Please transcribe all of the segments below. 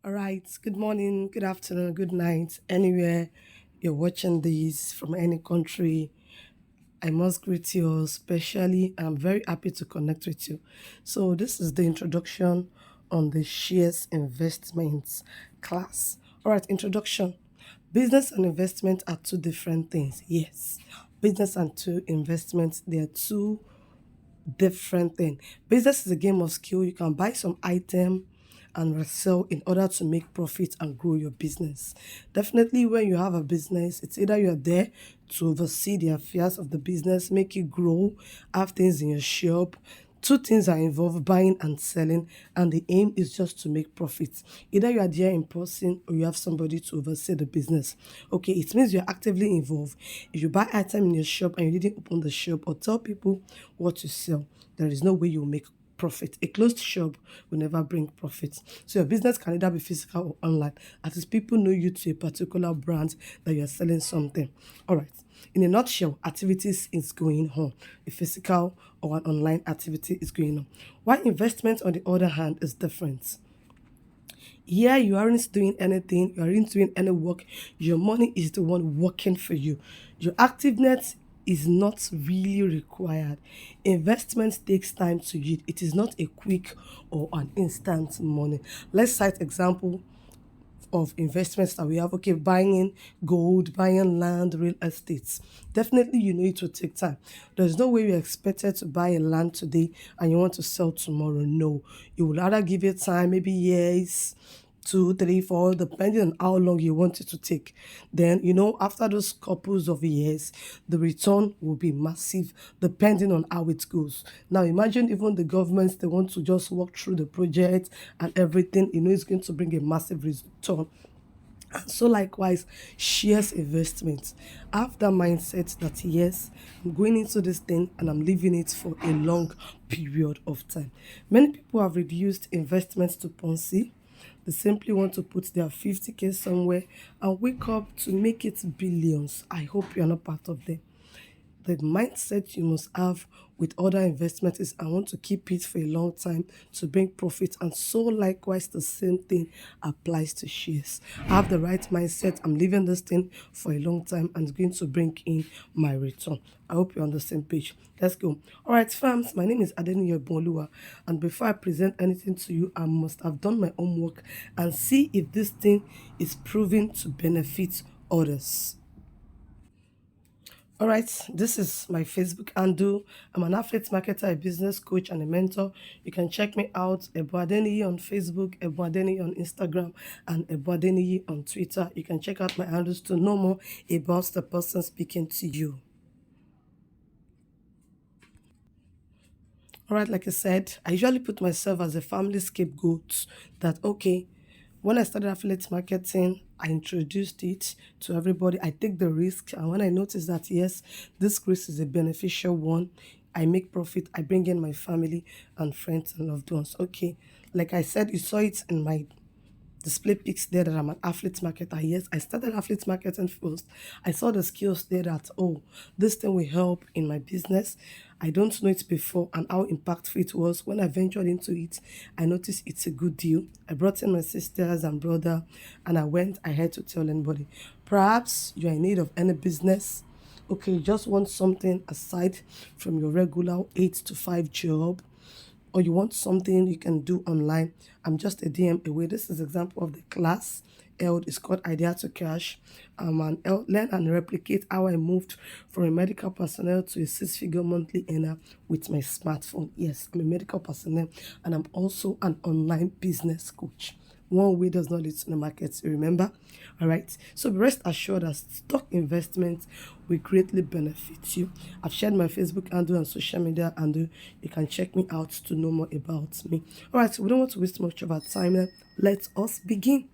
All right. Good morning, good afternoon, good night. Anywhere you're watching this from any country, I must greet you all specially. I'm very happy to connect with you. So, this is the introduction on the shares investments class. All right, introduction. Business and investment are two different things. Yes, business and two investments, they are two different thing. Business is a game of skill. You can buy some item and resell in order to make profit and grow your business. Definitely, when you have a business, it's either you're there to oversee the affairs of the business, make it grow, have things in your shop. Two things are involved, buying and selling, and the aim is just to make profit. Either you are there in person or you have somebody to oversee the business. Okay, it means you're actively involved. If you buy item in your shop and you didn't open the shop or tell people what you sell, there is no way you'll make profit. A closed shop will never bring profit. So your business can either be physical or online. At least people know you to a particular brand that you're selling something. All right. In a nutshell, activities is going on. A physical or an online activity is going on. While investment, on the other hand, is different. Here, you aren't doing anything, you aren't doing any work. Your money is the one working for you. Your activeness is not really required. Investment takes time to yield. It is not a quick or an instant money. Let's cite example of investments that we have. Okay, buying gold, buying land, real estates. Definitely, you know it will take time. There's no way you're expected to buy a land today and you want to sell tomorrow. No, you will rather give it time, maybe years, two, three, four, depending on how long you want it to take. Then, after those couples of years, the return will be massive depending on how it goes. Now, imagine even the governments, they want to just walk through the project and everything, it's going to bring a massive return. And so likewise, shares investment. I have that mindset that yes, I'm going into this thing and I'm leaving it for a long period of time. Many people have reduced investments to Ponzi. They simply want to put their 50K somewhere and wake up to make it billions. I hope you're not part of them. The mindset you must have with other investments is I want to keep it for a long time to bring profit, and so likewise the same thing applies to shares. I have the right mindset. I'm leaving this thing for a long time and it's going to bring in my return. I hope you're on the same page. Let's go. All right, fams, my name is Adeniyi Bolua, and before I present anything to you, I must have done my homework and see if this thing is proving to benefit others. All right, this is my Facebook handle. I'm an affiliate marketer, a business coach, and a mentor. You can check me out, Ebuadeniyi on Facebook, Ebuadeniyi on Instagram, and Ebuadeniyi on Twitter. You can check out my handles to know more about the person speaking to you. All right, like I said, I usually put myself as a family scapegoat that, okay, when I started affiliate marketing, I introduced it to everybody. I take the risk. And when I notice that, yes, this risk is a beneficial one, I make profit, I bring in my family and friends and loved ones. Okay, like I said, you saw it in my display pics there that I'm an affiliate marketer. Yes, I started affiliate marketing first. I saw the skills there that, oh, this thing will help in my business. I don't know it before and how impactful it was. When I ventured into it, I noticed it's a good deal. I brought in my sisters and brother and I went ahead to tell anybody. Perhaps you're in need of any business. Okay, you just want something aside from your regular 8 to 5 job, or you want something you can do online, I'm just a DM away. This is example of the class held. It's called Idea to Cash. And learn and replicate how I moved from a medical personnel to a six-figure monthly earner with my smartphone. Yes, I'm a medical personnel and I'm also an online business coach. One way does not lead to the market, remember? All right. So rest assured that stock investment will greatly benefit you. I've shared my Facebook handle and social media, and you can check me out to know more about me. All right. So we don't want to waste much of our time. Let us begin.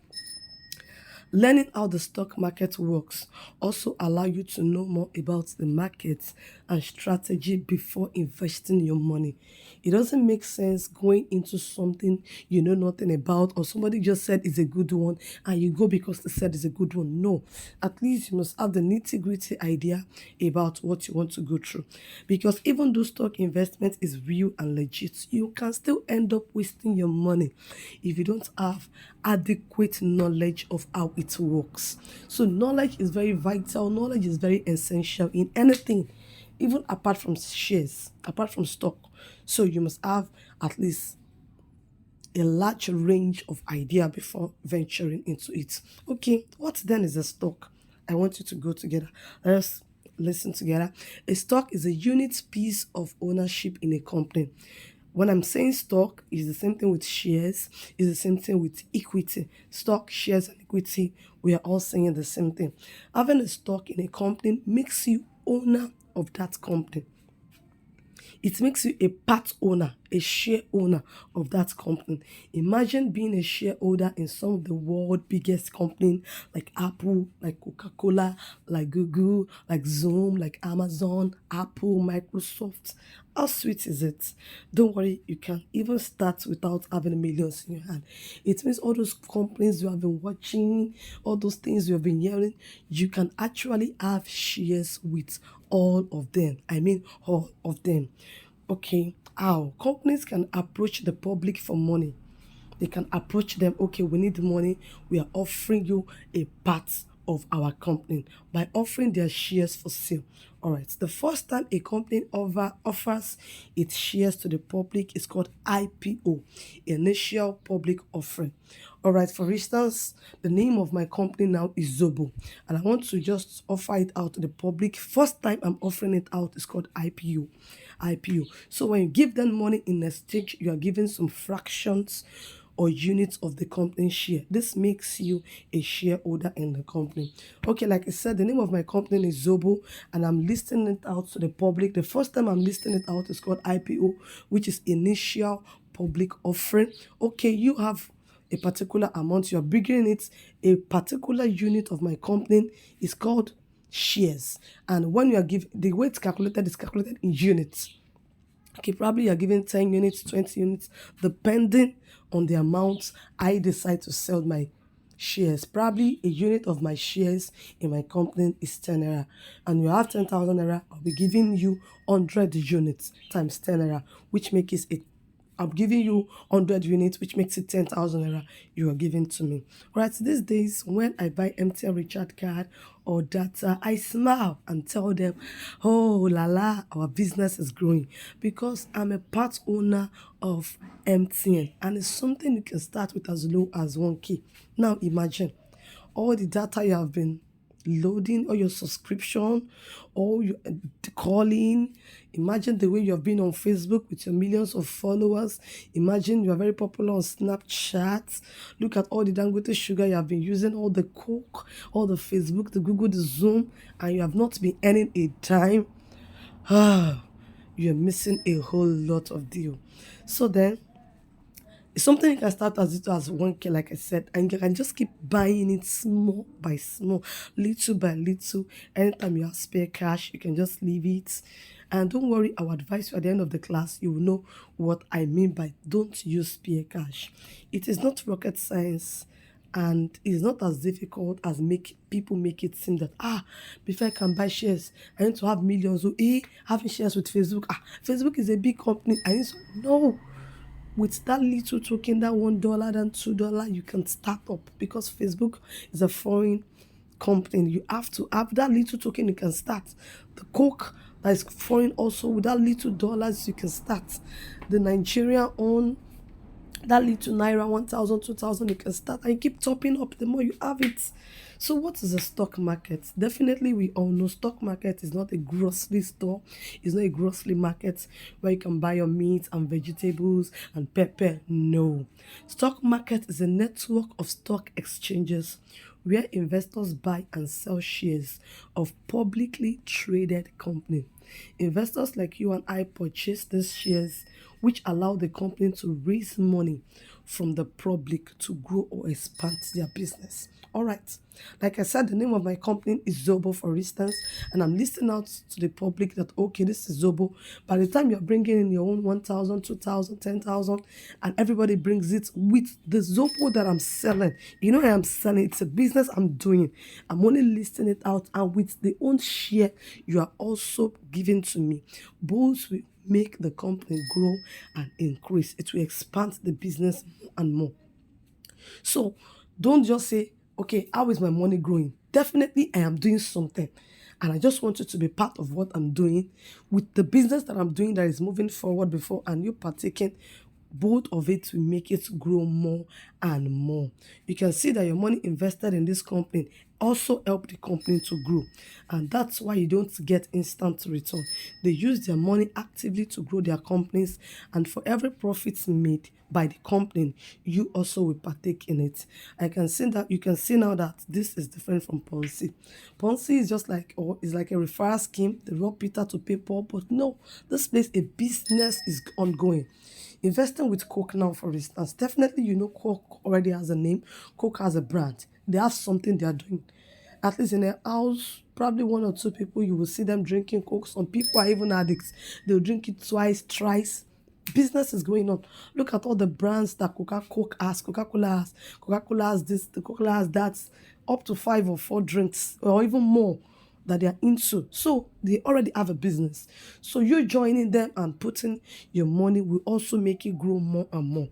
Learning how the stock market works also allow you to know more about the market and strategy before investing your money. It doesn't make sense going into something you know nothing about, or somebody just said it's a good one and you go because they said it's a good one. No, at least you must have the nitty-gritty idea about what you want to go through. Because even though stock investment is real and legit, you can still end up wasting your money if you don't have adequate knowledge of how it works. So knowledge is very vital, knowledge is very essential in anything, even apart from shares, apart from stock. So you must have at least a large range of idea before venturing into it. Okay, what then is a stock? I want you to go together. Let's listen together. A stock is a unit piece of ownership in a company. When I'm saying stock, is the same thing with shares, is the same thing with equity. Stock, shares, and equity, we are all saying the same thing. Having a stock in a company makes you owner of that company. It makes you a part owner, a share owner of that company. Imagine being a shareholder in some of the world biggest companies like Apple, like Coca-Cola, like Google, like Zoom, like Amazon, Apple, Microsoft. How sweet is it? Don't worry, you can even start without having millions in your hand. It means all those companies you have been watching, all those things you have been hearing, you can actually have shares with all of them. I mean, all of them. Okay, how? Companies can approach the public for money. They can approach them, okay, we need money. We are offering you a part of our company by offering their shares for sale. All right, the first time a company offers its shares to the public is called IPO, initial public offering. All right, for instance, the name of my company now is Zobo, and I want to just offer it out to the public. First time I'm offering it out is called IPO. IPO. So when you give them money in exchange, you are giving some fractions or units of the company share. This makes you a shareholder in the company. Okay, like I said, the name of my company is Zobo, and I'm listing it out to the public. The first time I'm listing it out is called IPO, which is initial public offering. Okay, you have a particular amount, you are bringing it, a particular unit of my company is called shares. And when you are giving, the way it's calculated is calculated in units. Okay, probably you're giving 10 units, 20 units, depending on the amount I decide to sell my shares. Probably a unit of my shares in my company is 10 naira. And you have 10,000 naira, I'll be giving you 100 units times 10 naira, which makes it I'm giving you 100 units, which makes it 10,000 naira you are giving to me. Right, these days, when I buy MTN recharge card or data, I smile and tell them, oh, la la, our business is growing because I'm a part owner of MTN, and it's something you can start with as low as 1K. Now, imagine all the data you have been loading, or your subscription, or your calling. Imagine the way you have been on Facebook with your millions of followers. Imagine you are very popular on Snapchat. Look at all the Dangote sugar you have been using, all the Coke, all the Facebook, the Google, the Zoom, and you have not been earning a dime. You're missing a whole lot of deal. So then, it's something you can start as little as 1K, like I said, and you can just keep buying it small by small, little by little. Anytime you have spare cash, you can just leave it. And don't worry, I'll advise you at the end of the class, you will know what I mean by don't use spare cash. It is not rocket science, and it's not as difficult as make people make it seem that before I can buy shares, I need to have millions. So having shares with Facebook, Facebook is a big company. I need to no. With that little token, that $1, that $2, you can start up, because Facebook is a foreign company. You have to have that little token, you can start. The Coke that is foreign also, with that little dollars you can start. The Nigerian own, that little naira, 1,000, 2,000, you can start, and you keep topping up the more you have it. So what is a stock market? Definitely, we all know stock market is not a grocery store. It's not a grocery market where you can buy your meat and vegetables and pepper. No. Stock market is a network of stock exchanges where investors buy and sell shares of publicly traded company. Investors like you and I purchase these shares, which allow the company to raise money from the public to grow or expand their business. All right. Like I said, the name of my company is Zobo, for instance, and I'm listing out to the public that, okay, this is Zobo. By the time you're bringing in your own 1,000, 2,000, 10,000, and everybody brings it with the Zobo that I'm selling, I am selling, it's a business I'm doing. I'm only listing it out, and with the own share you are also giving to me. Both will make the company grow and increase. It will expand the business more and more. So don't just say, okay, how is my money growing? Definitely, I am doing something. And I just want you to be part of what I'm doing with the business that I'm doing that is moving forward before, and you partaking. Both of it will make it grow more and more. You can see that your money invested in this company also help the company to grow. And that's why you don't get instant return. They use their money actively to grow their companies, and for every profit made by the company, you also will partake in it. I can see that you can see now that this is different from Ponzi. Ponzi is just like, or is like a referral scheme. They rob Peter to pay Paul, but no, this place a business is ongoing. Investing with Coke now, for instance, definitely Coke already has a name. Coke has a brand. They have something they are doing. At least in a house, probably one or two people, you will see them drinking Coke. Some people are even addicts. They'll drink it twice, thrice. Business is going on. Look at all the brands that Coke has. Coca-Cola has. Coca-Cola has this, the Coca-Cola has that. Up to 5 or 4 drinks, or even more, that they are into. So they already have a business. So you joining them and putting your money will also make it grow more and more.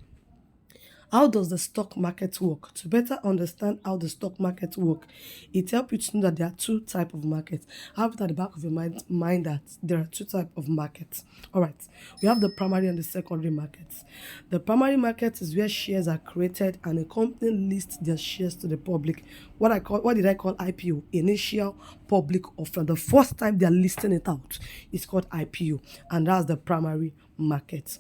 How does the stock market work? To better understand how the stock market work, it helps you to know that there are two types of markets. Have it at the back of your mind that there are two types of markets. All right, we have the primary and the secondary markets. The primary market is where shares are created and a company lists their shares to the public. What did I call IPO? Initial public offer. The first time they are listing it out is called IPO, and that's the primary market.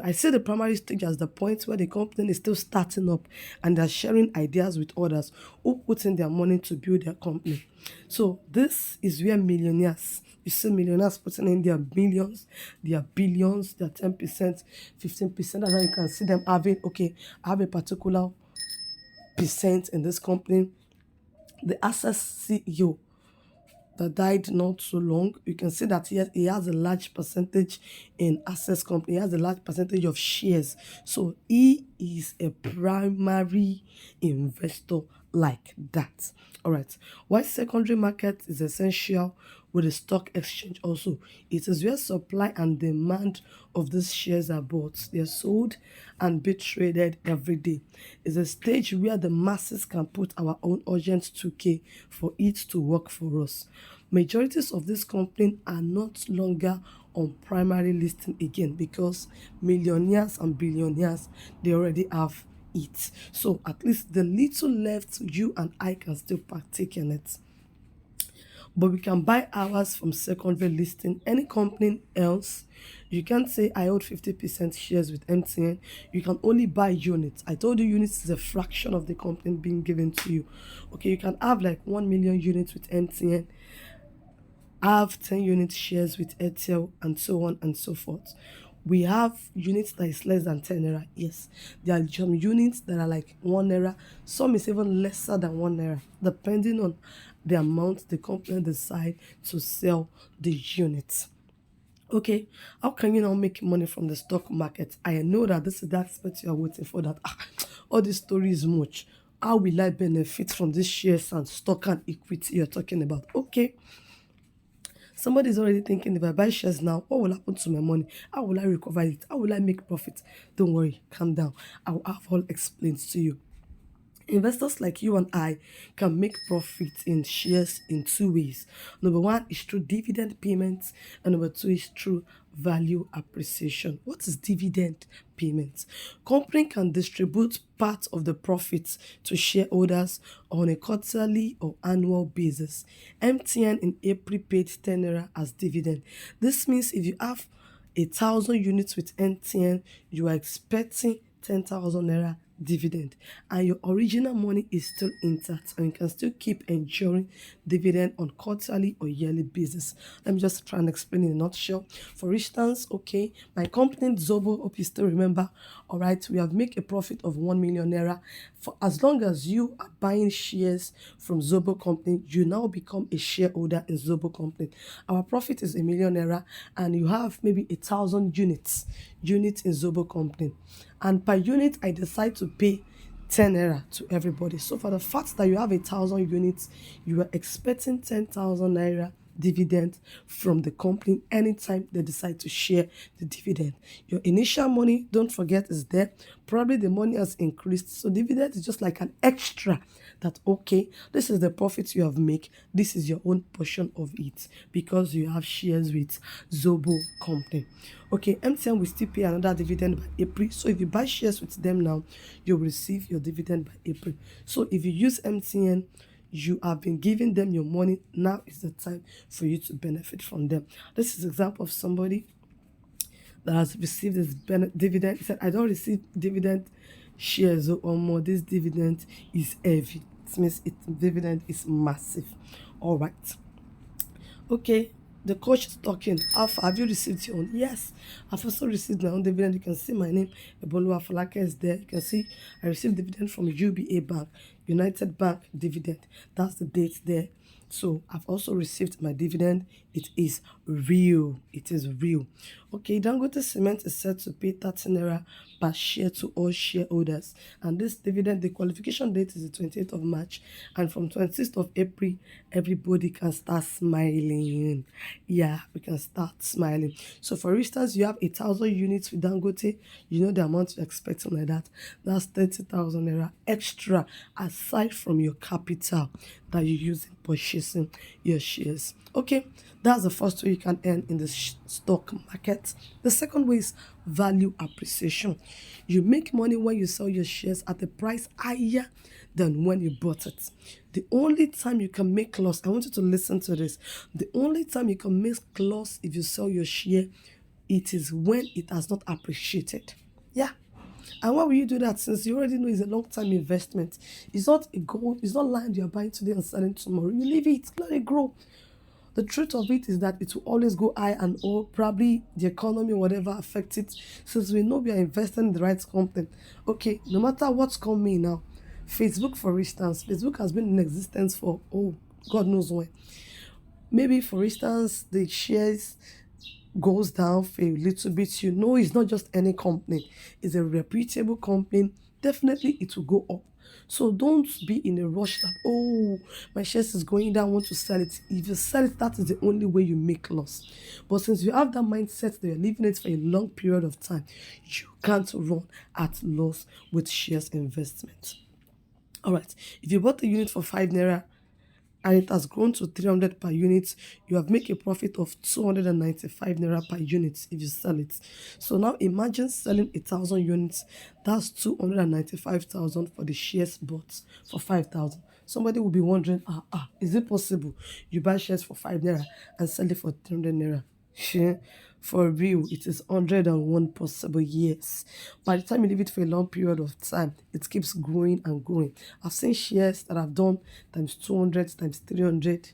I say the primary stage as the point where the company is still starting up and they're sharing ideas with others who put in their money to build their company. So this is where millionaires, you see millionaires putting in their millions, their billions, their 10%, 15%, and then you can see them having, okay, I have a particular percent in this company. The Access CEO that died not so long, you can see that he has a large percentage in Access Company. He has a large percentage of shares. So he is a primary investor like that. All right. Why secondary market is essential with the stock exchange also. It is where supply and demand of these shares are bought. They are sold and be traded every day. It's a stage where the masses can put our own urgent 2K for it to work for us. Majorities of these companies are not longer on primary listing again because millionaires and billionaires, they already have it. So at least the little left, you and I can still partake in it. But we can buy ours from secondary listing. Any company else, you can't say I hold 50% shares with MTN. You can only buy units. I told you units is a fraction of the company being given to you. Okay, you can have like 1 million units with MTN, have 10 unit shares with Airtel, and so on and so forth. We have units that is less than 10 naira. Yes, there are some units that are like 1 naira. Some is even lesser than 1 naira, depending on the amount the company decide to sell the units. Okay, how can you now make money from the stock market? I know that this is the aspect you are waiting for. That all this story is much. How will I benefit from these shares and stock and equity you're talking about? Okay, somebody's already thinking, if I buy shares now, what will happen to my money? How will I recover it? How will I make profit? Don't worry, calm down. I will have all explained to you. Investors like you and I can make profit in shares in two ways. Number one is through dividend payments, and number two is through value appreciation. What is dividend payments? Company can distribute part of the profits to shareholders on a quarterly or annual basis. MTN in April paid 10 naira as dividend. This means if you have 1,000 units with MTN, you are expecting 10,000 naira dividend, and your original money is still intact, and you can still keep enjoying dividend on quarterly or yearly basis. Let me just try and explain in a nutshell. For instance, okay, my company Zobo, hope you still remember, all right, we have made a profit of 1 million naira. For as long as you are buying shares from Zobo company, you now become a shareholder in Zobo company. Our profit is 1 million naira, and you have maybe 1,000 units in Zobo company, and per unit I decide to pay 10 naira to everybody. So for the fact that you have 1,000 units, you are expecting 10,000 naira dividend from the company anytime they decide to share the dividend. Your initial money, don't forget, is there. Probably the money has increased. So dividend is just like an extra that, okay, this is the profit you have made. This is your own portion of it because you have shares with Zobo company. Okay, MTN will still pay another dividend by April. So if you buy shares with them now, you'll receive your dividend by April. So if you use MTN, you have been giving them your money. Now is the time for you to benefit from them. This is an example of somebody that has received this dividend. He said, I don't receive dividend shares or more. This dividend is heavy. It means dividend is massive. All right. Okay, the coach is talking. Alpha, have you received your own? Yes, I've also received my own dividend. You can see my name, Ebolu Afalake, is there. You can see I received dividend from UBA Bank, United Bank dividend. That's the date there. So I've also received my dividend. It is real. It is real. Okay, Dangote Cement is set to pay 30 naira per share to all shareholders. And this dividend, the qualification date is the 28th of March. And from 26th of April, everybody can start smiling. Yeah, we can start smiling. So for instance, you have 1,000 units with Dangote. You know the amount you're expecting like that. That's 30,000 naira extra aside from your capital that you use in purchasing your shares. Okay, that's the first way you can earn in the stock market. The second way is value appreciation. You make money when you sell your shares at a price higher than when you bought it. The only time you can make loss, I want you to listen to this. The only time you can make loss if you sell your share, it is when it has not appreciated. Yeah. And why will you do that, since you already know it's a long-term investment? It's not a gold, it's not land you're buying today and selling tomorrow. You leave it, let it grow. The truth of it is that it will always go high and low. Probably the economy, whatever affects it. Since we know we are investing in the right company. Okay, no matter what's coming now. Facebook, for instance, Facebook has been in existence for, oh, God knows when. Maybe, for instance, the shares goes down for a little bit, you know it's not just any company. It's a reputable company. Definitely it will go up. So don't be in a rush that, oh, my shares is going down, I want to sell it. If you sell it, that is the only way you make loss. But since you have that mindset that you're leaving it for a long period of time, you can't run at loss with shares investment. All right, if you bought a unit for 5 naira and it has grown to 300 per unit, you have made a profit of 295 naira per unit if you sell it. So now imagine selling 1,000 units. That's 295,000 for the shares bought for 5,000. Somebody will be wondering, is it possible you buy shares for 5 naira and sell it for 300 naira? For real, it is 101 possible years. By the time you leave it for a long period of time, it keeps growing and growing. I've seen shares that have done times 200, times 300,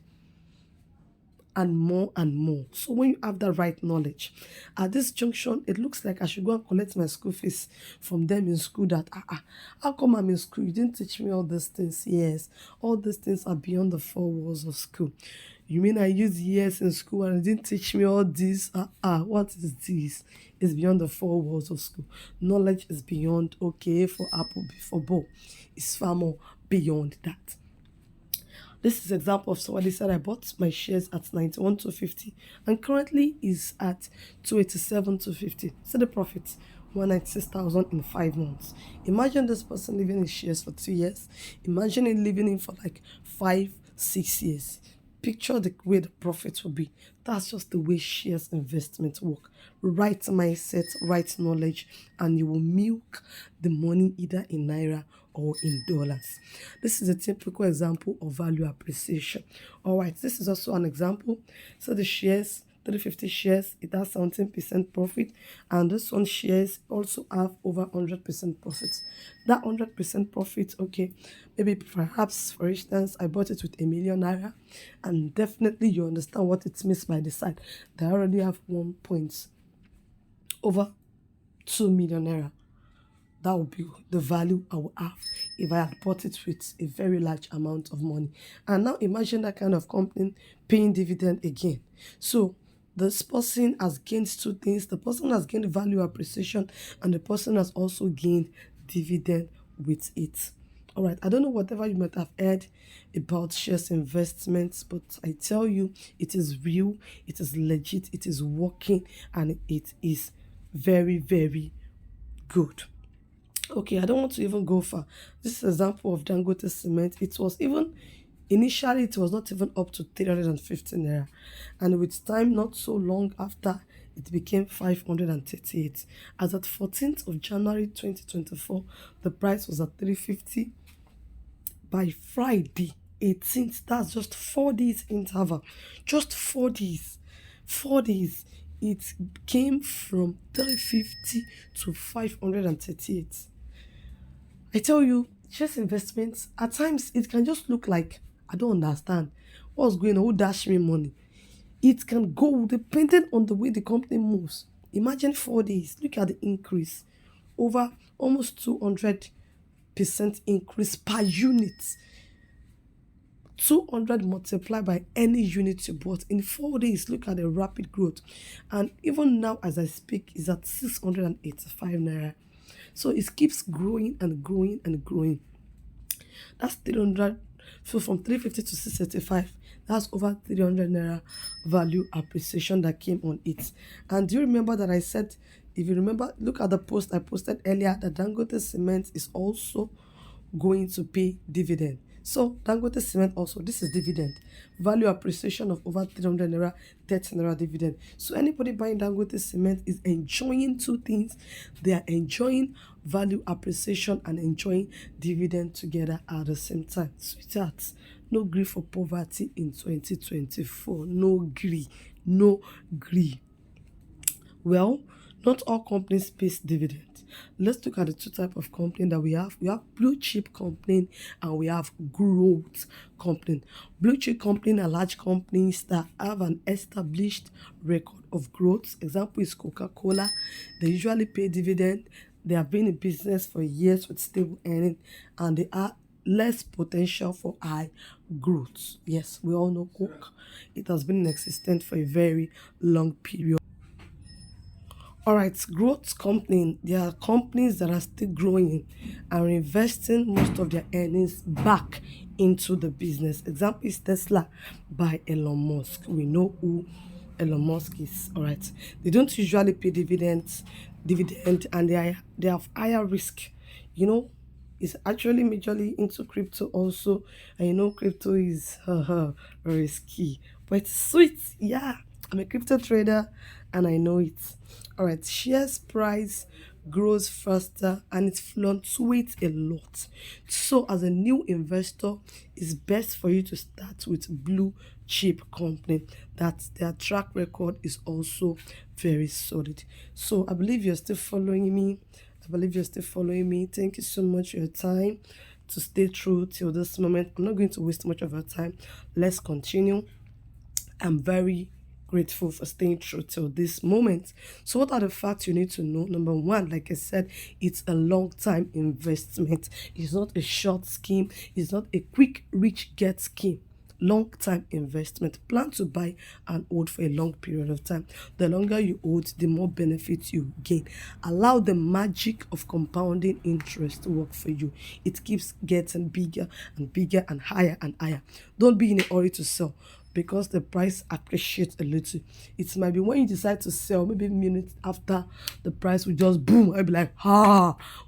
and more and more. So when you have the right knowledge, at this junction, it looks like I should go and collect my school fees from them in school. That how come I'm in school? You didn't teach me all these things. Yes, all these things are beyond the four walls of school. You mean I used years in school and you didn't teach me all this? What is this? It's beyond the four walls of school. Knowledge is beyond, okay, for apple, before ball. It's far more beyond that. This is an example of somebody said I bought my shares at 91 to 50 and currently is at 287 to 50. So the profit 196,000 in 5 months. Imagine this person living in shares for 2 years. Imagine it living in for like 5-6 years. Picture the way the profit will be. That's just the way shares investment work. Right mindset, right knowledge, and you will milk the money either in naira or in dollars. This is a typical example of value appreciation. All right, this is also an example. So the shares 350 shares, it has 17% profit, and this one shares also have over 100% profit. That 100% profit, okay, maybe perhaps for instance, I bought it with a million naira, and definitely you understand what it means by the side. They already have 1 point over 2 million naira. That would be the value I would have if I had bought it with a very large amount of money. And now imagine that kind of company paying dividend again. So this person has gained two things. The person has gained value appreciation, and the person has also gained dividend with it. All right, I don't know whatever you might have heard about shares investments, but I tell you, it is real, it is legit, it is working, and it is very, very good. Okay, I don't want to even go far. This example of Dangote cement, it was even initially it was not even up to 350 naira, and with time, not so long after, it became 538. As at 14th of January 2024, the price was at 350. By Friday 18th, that's just 4 days interval, just 4 days, 4 days, it came from 350 to 538. I tell you, shares investments, at times it can just look like, I don't understand what's going on, who dash me money. It can go depending on the way the company moves. Imagine 4 days, look at the increase, over almost 200% increase per unit. 200 multiplied by any unit you bought in 4 days. Look at the rapid growth, and even now as I speak, is at 685 naira. So it keeps growing and growing and growing. That's 300. So from 350 to 685, that's over 300 naira value appreciation that came on it. And do you remember that I said, if you remember, look at the post I posted earlier, that Dangote Cement is also going to pay dividend. So Dangote Cement also, this is dividend. Value appreciation of over 300 naira, 30 naira dividend. So anybody buying Dangote Cement is enjoying two things. They are enjoying value appreciation and enjoying dividend together at the same time. Sweethearts, no grief for poverty in 2024. No grief. No grief. Well, not all companies pay dividend. Let's look at the two types of company that we have. We have blue chip company and we have growth company. Blue chip company are large companies that have an established record of growth. Example is Coca-Cola. They usually pay dividend. They have been in business for years with stable earning, and they are less potential for high growth. Yes, we all know Coke. It has been in existence for a very long period. All right, growth company. There are companies that are still growing and reinvesting most of their earnings back into the business. Example is Tesla by Elon Musk. We know who Elon Musk is. All right, they don't usually pay dividend, and they have higher risk. You know, it's actually majorly into crypto also, and you know crypto is risky, but it's sweet. Yeah, I'm a crypto trader, and I know it. All right, shares price grows faster and it fluctuates a lot. So as a new investor, it's best for you to start with blue chip company that their track record is also very solid. So I believe you're still following me. Thank you so much for your time to stay true till this moment. I'm not going to waste much of your time. Let's continue. I'm very grateful for staying true till this moment. So what are the facts you need to know? Number one, like I said, it's a long-time investment. It's not a short scheme. It's not a quick rich get scheme. Long-time investment. Plan to buy and hold for a long period of time. The longer you hold, the more benefits you gain. Allow the magic of compounding interest to work for you. It keeps getting bigger and bigger and higher and higher. Don't be in a hurry to sell, because the price appreciates a little. It might be when you decide to sell, maybe minutes after, the price will just boom. I'll be like,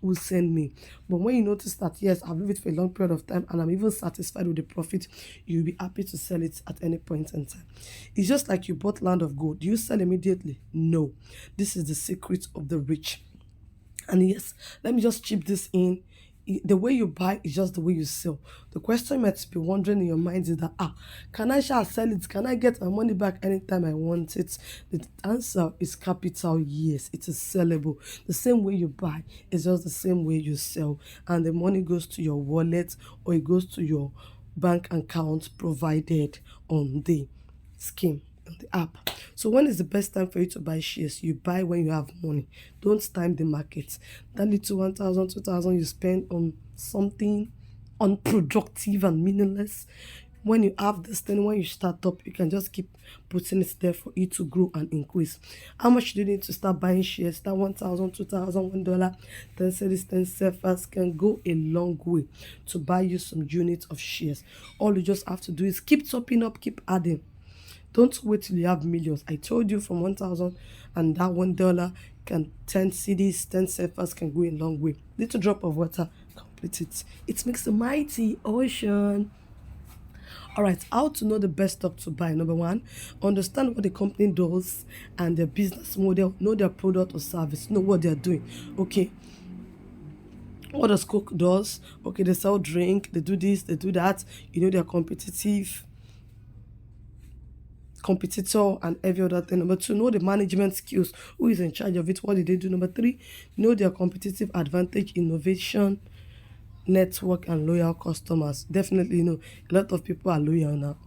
who send me? But when you notice that, yes, I've lived it for a long period of time and I'm even satisfied with the profit, you'll be happy to sell it at any point in time. It's just like you bought land of gold. Do you sell immediately? No. This is the secret of the rich. And yes, let me just chip this in. The way you buy is just the way you sell. The question you might be wondering in your mind is that, can I shall sell it? Can I get my money back anytime I want it? The answer is capital yes, it is sellable. The same way you buy is just the same way you sell, and the money goes to your wallet or it goes to your bank account provided on the scheme on the app. So when is the best time for you to buy shares? You buy when you have money. Don't time the market. That little 1,000, 2,000 you spend on something unproductive and meaningless. When you have this thing, when you start up, you can just keep putting it there for it to grow and increase. How much do you need to start buying shares? That 1,000, 2,000, $1, 10 cedis, 10 cephas can go a long way to buy you some units of shares. All you just have to do is keep topping up, keep adding. Don't wait till you have millions. I told you from 1,000 and that $1 can 10 cedis, 10 cephas can go a long way. Little drop of water, complete it. It makes a mighty ocean. All right, how to know the best stock to buy. Number one, understand what the company does and their business model, know their product or service, know what they're doing. Okay, what does Coke does? Okay, they sell drink, they do this, they do that. You know they're competitor and every other thing. Number two, know the management skills. Who is in charge of it? What did they do? Number three, know their competitive advantage, innovation, network, and loyal customers. Definitely, a lot of people are loyal now.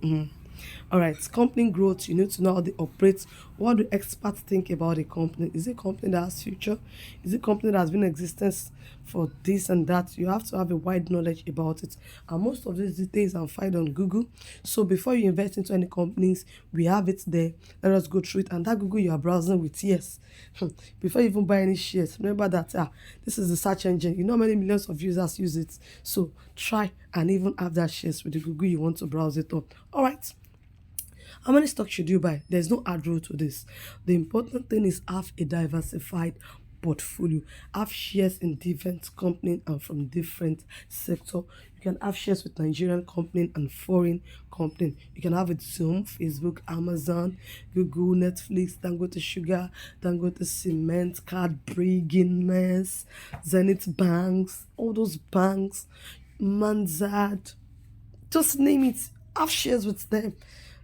All right, company growth. You need to know how they operate. What do experts think about a company? Is it a company that has future? Is it a company that has been in existence for this and that? You have to have a wide knowledge about it. And most of these details are found on Google. So before you invest into any companies, we have it there. Let us go through it. And that Google you are browsing with, yes. Before you even buy any shares, remember that this is the search engine. You know how many millions of users use it. So try and even have that shares with the Google you want to browse it on. All right. How many stocks should you buy? There's no hard rule to this. The important thing is have a diversified portfolio. Have shares in different companies and from different sector. You can have shares with Nigerian company and foreign company. You can have it Zoom, Facebook, Amazon, Google, Netflix, Dangote Sugar, Dangote Cement, Cadbury, Guinness, Zenith Banks, all those banks, Manzad, just name it. Have shares with them.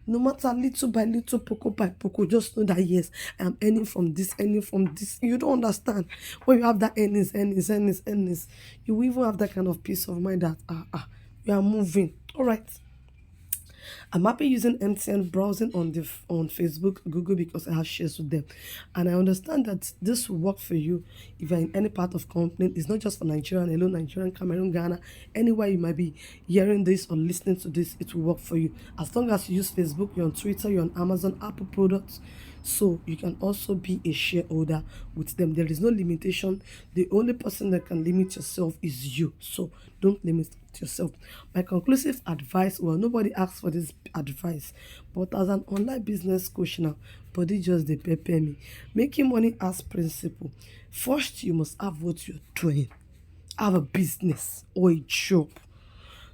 No matter little by little, poco by poco, just know that yes, I am earning from this. You don't understand. When you have that earnings, you will even have that kind of peace of mind that you are moving. All right. I'm happy using MTN browsing on Facebook, Google because I have shares with them, and I understand that this will work for you if you're in any part of company. It's not just for Nigerian alone, Nigerian, Cameroon, Ghana, anywhere you might be hearing this or listening to this, it will work for you as long as you use Facebook, you're on Twitter, you're on Amazon, Apple products. So you can also be a shareholder with them. There is no limitation. The only person that can limit yourself is you. So don't limit yourself. My conclusive advice, well, nobody asks for this advice, but as an online business coach now, body just they prepare me. Making money as principle. First, you must have what you're doing. Have a business or a job.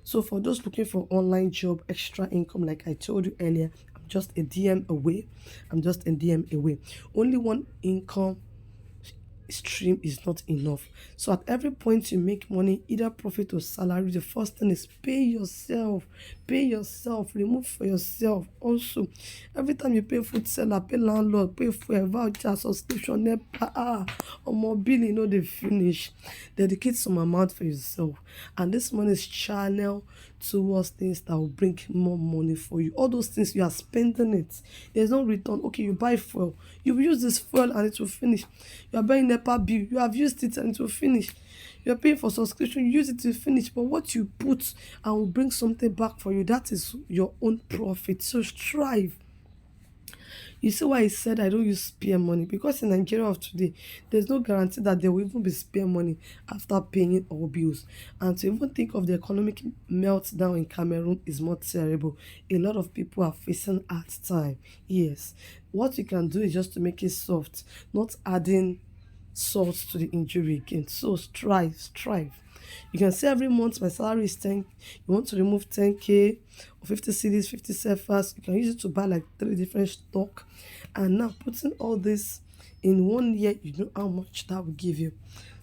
So for those looking for online job, extra income, like I told you earlier, I'm just a DM away. I'm just a DM away. Only one income stream is not enough. So at every point you make money, either profit or salary, the first thing is pay yourself. Pay yourself. Remove for yourself. Also, every time you pay food seller, pay landlord, pay for a voucher, subscription, NEPA, or mobile, they finish. Dedicate some amount for yourself. And this money is channel towards things that will bring more money for you. All those things you are spending it. There's no return. Okay, you buy fuel. You use this fuel and it will finish. You are buying NEPA bill. You have used it and it will finish. You are paying for subscription. You use it to finish. But what you put and will bring something back for you, that is your own profit. So strive. You see why I said I don't use spare money? Because in Nigeria of today, there's no guarantee that there will even be spare money after paying all bills. And to even think of the economic meltdown in Cameroon is more terrible. A lot of people are facing hard time. Yes. What you can do is just to make it soft, not adding salt to the injury again. So strive. You can see every month my salary is 10. You want to remove 10k or 50 cedis, 50 cephas. You can use it to buy like 3 different stock. And now putting all this in 1 year, you know how much that will give you.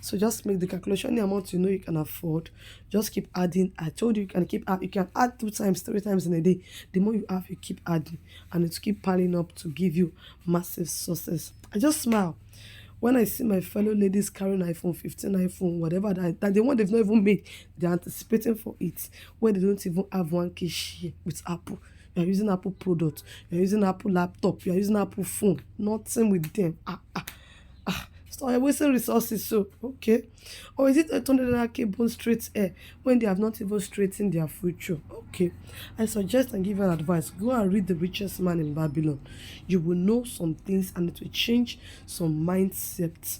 So just make the calculation, the amount you know you can afford. Just keep adding. I told you you can you can add 2 times, 3 times in a day. The more you have, you keep adding, and it keep piling up to give you massive success. I just smile when I see my fellow ladies carrying iPhone 15, iPhone, whatever that the one they've not even made, they're anticipating for it, where they don't even have 1K share with Apple. You're using Apple product, you're using Apple laptop, you're using Apple phone, nothing with them. So you're wasting resources, so okay. Or is it a 200K bone straight air when they have not even straightened their future? Okay. I suggest and give you an advice. Go and read The Richest Man in Babylon. You will know some things and it will change some mindsets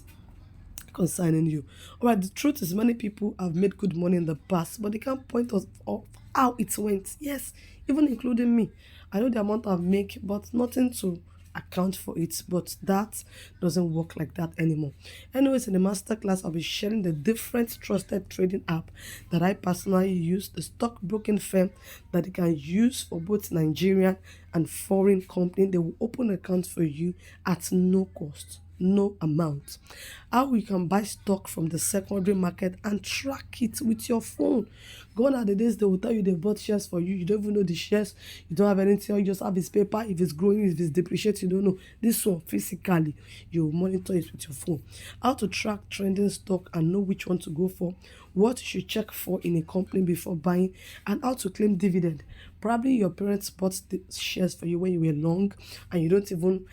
concerning you. All right, the truth is many people have made good money in the past, but they can't point us of how it went. Yes, even including me. I know the amount I've make, but nothing to account for it. But that doesn't work like that anymore. Anyways, in the masterclass, I'll be sharing the different trusted trading app that I personally use, the stockbroking firm that you can use for both Nigerian and foreign company. They will open accounts for you at no cost, no amount. How you can buy stock from the secondary market and track it with your phone. Gone are the days they will tell you they bought shares for you. You don't even know the shares. You don't have anything. You just have this paper. If it's growing, if it's depreciating, you don't know. This one, physically, you monitor it with your phone. How to track trending stock and know which one to go for. What you should check for in a company before buying, and how to claim dividend. Probably your parents bought the shares for you when you were long and you don't even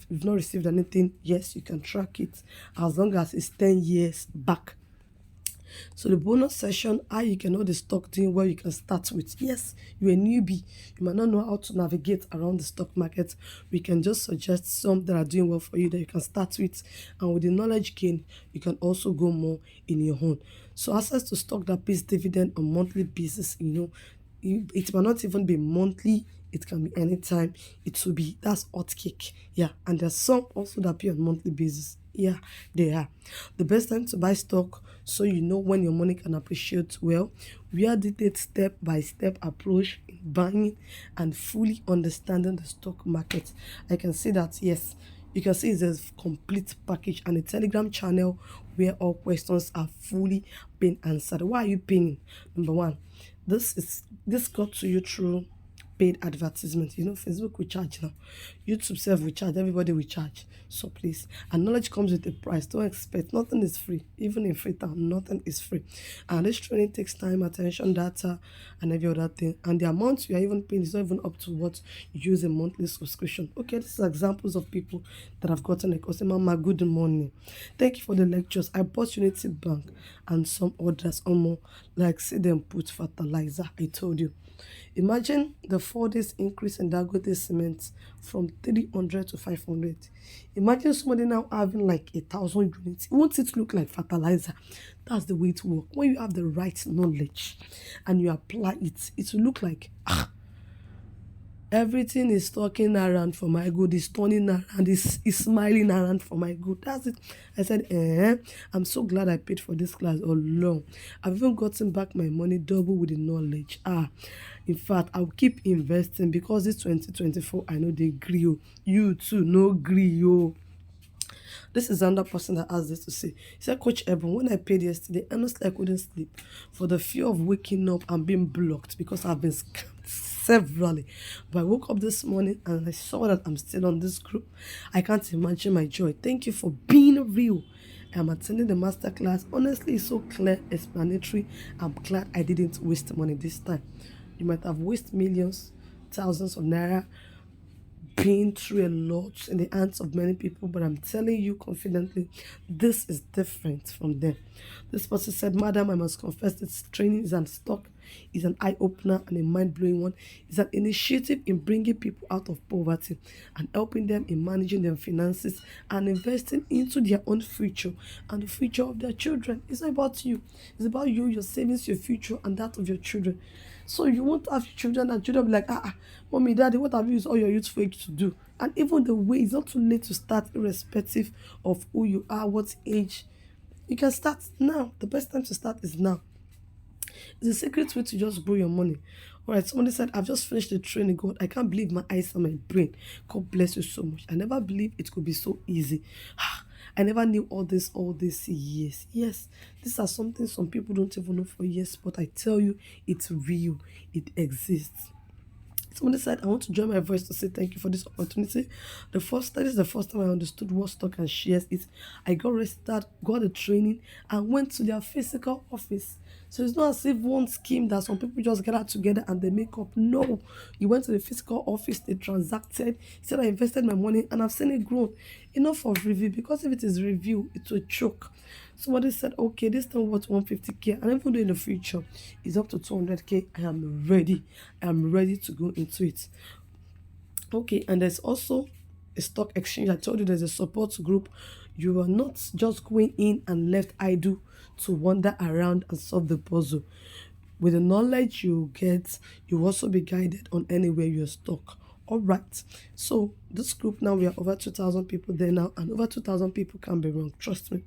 you've not received anything. Yes, you can track it as long as it's 10 years back. So the bonus session, how you can know the stock doing well, you can start with. Yes, you're a newbie. You might not know how to navigate around the stock market. We can just suggest some that are doing well for you that you can start with. And with the knowledge gain, you can also go more in your own. So access to stock that pays dividend on monthly basis, it might not even be monthly, it can be anytime. It will be, that's hot cake. Yeah, and there's some also that pay on monthly basis. Yeah, they are. The best time to buy stock so you know when your money can appreciate well. We are detailed step-by-step approach in buying and fully understanding the stock market. I can say that, yes, you can see it's a complete package and a Telegram channel where all questions are fully being answered. Why are you paying? Number one, this got to you through paid advertisement. Facebook will charge now. YouTube self will charge. Everybody will charge. So please, and knowledge comes with a price. Don't expect nothing is free. Even in Freetown, nothing is free. And this training takes time, attention, data, and every other thing. And the amount you are even paying is not even up to what you use a monthly subscription. Okay, this is examples of people that have gotten a customer. Mama, good morning. Thank you for the lectures. I bought Unity Bank and some others almost like see them put fertilizer. I told you. Imagine the 4 days increase in Dangote cement from 300 to 500. Imagine somebody now having like 1,000 units. Won't it look like fertilizer? That's the way it works. When you have the right knowledge and you apply it, it will look like everything is talking around for my good, is turning around, is smiling around for my good. That's it. I said, I'm so glad I paid for this class all along. I've even gotten back my money double with the knowledge. In fact, I'll keep investing because this 2024, I know they agree. You too, no agree, yo. This is another person that asked this to say. He said, Coach Eben, when I paid yesterday, honestly, I couldn't sleep for the fear of waking up and being blocked because I've been scammed severally. But I woke up this morning and I saw that I'm still on this group. I can't imagine my joy. Thank you for being real. I'm attending the masterclass. Honestly, it's so clear, explanatory. I'm glad I didn't waste money this time. You might have wasted millions, thousands of naira, been through a lot in the hands of many people, but I'm telling you confidently, this is different from them. This person said, Madam, I must confess this training is an stock, is an eye-opener and a mind-blowing one. It's an initiative in bringing people out of poverty and helping them in managing their finances and investing into their own future and the future of their children. It's not about you. It's about you, your savings, your future, and that of your children. So you won't have children and children be like, mommy, daddy, what have you used all your youthful age to do? And even the way, it's not too late to start irrespective of who you are, what age. You can start now. The best time to start is now. It's a secret way to just grow your money. All right, somebody said, I've just finished the training. God, I can't believe my eyes and my brain. God bless you so much. I never believed it could be so easy. I never knew all these years. Yes, these are something some people don't even know for years, but I tell you, it's real, it exists. Somebody said, I want to join my voice to say thank you for this opportunity. That is the first time I understood what stock and shares is. I got registered, got the training, and went to their physical office. So it's not as if one scheme that some people just gather together and they make up. No, you went to the physical office, they transacted. He said, I invested my money and I've seen it grow. Enough of review, because if it is review, it will choke. Somebody said, okay, this thing worth 150K, and even though in the future it's up to 200K, I am ready. I am ready to go into it. Okay, and there's also a stock exchange. I told you there's a support group. You are not just going in and left idle to wander around and solve the puzzle. With the knowledge you get, you also be guided on anywhere you're stuck. All right. So this group now, we are over 2,000 people there now, and over 2,000 people can be wrong. Trust me.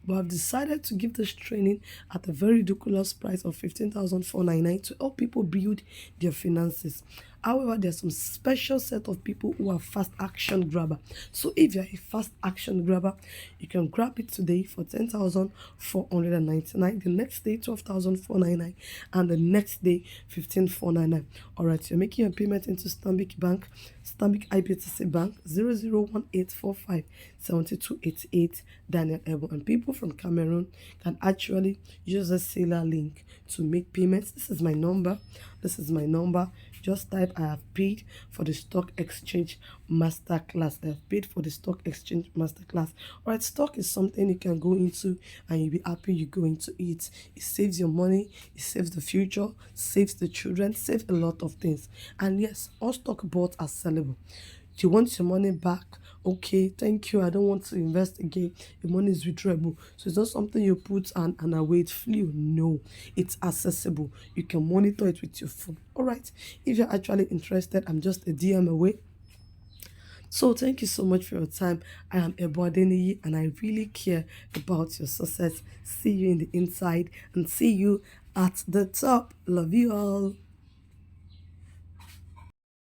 But I've decided to give this training at a very ridiculous price of 15,499 to help people build their finances. However, there's some special set of people who are fast action grabber. So if you're a fast action grabber, you can grab it today for 10,499. The next day, 12,499, and the next day, 15,499. All right, you're making your payment into Stanbic Bank, Stanbic IBTC Bank, 001845 Daniel Ebo. And people from Cameroon can actually use the seller link to make payments. This is my number. This is my number. Just type, I have paid for the stock exchange masterclass. I have paid for the stock exchange masterclass. All right, stock is something you can go into and you'll be happy you go into it. It saves your money, it saves the future, saves the children, saves a lot of things. And yes, all stock bought are sellable. Do you want your money back? Okay, thank you. I don't want to invest again. Your money is withdrawable. So it's not something you put and away it flew. No, it's accessible. You can monitor it with your phone. All right. If you're actually interested, I'm just a DM away. So thank you so much for your time. I am Ebo Adeniyi, and I really care about your success. See you in the inside and see you at the top. Love you all.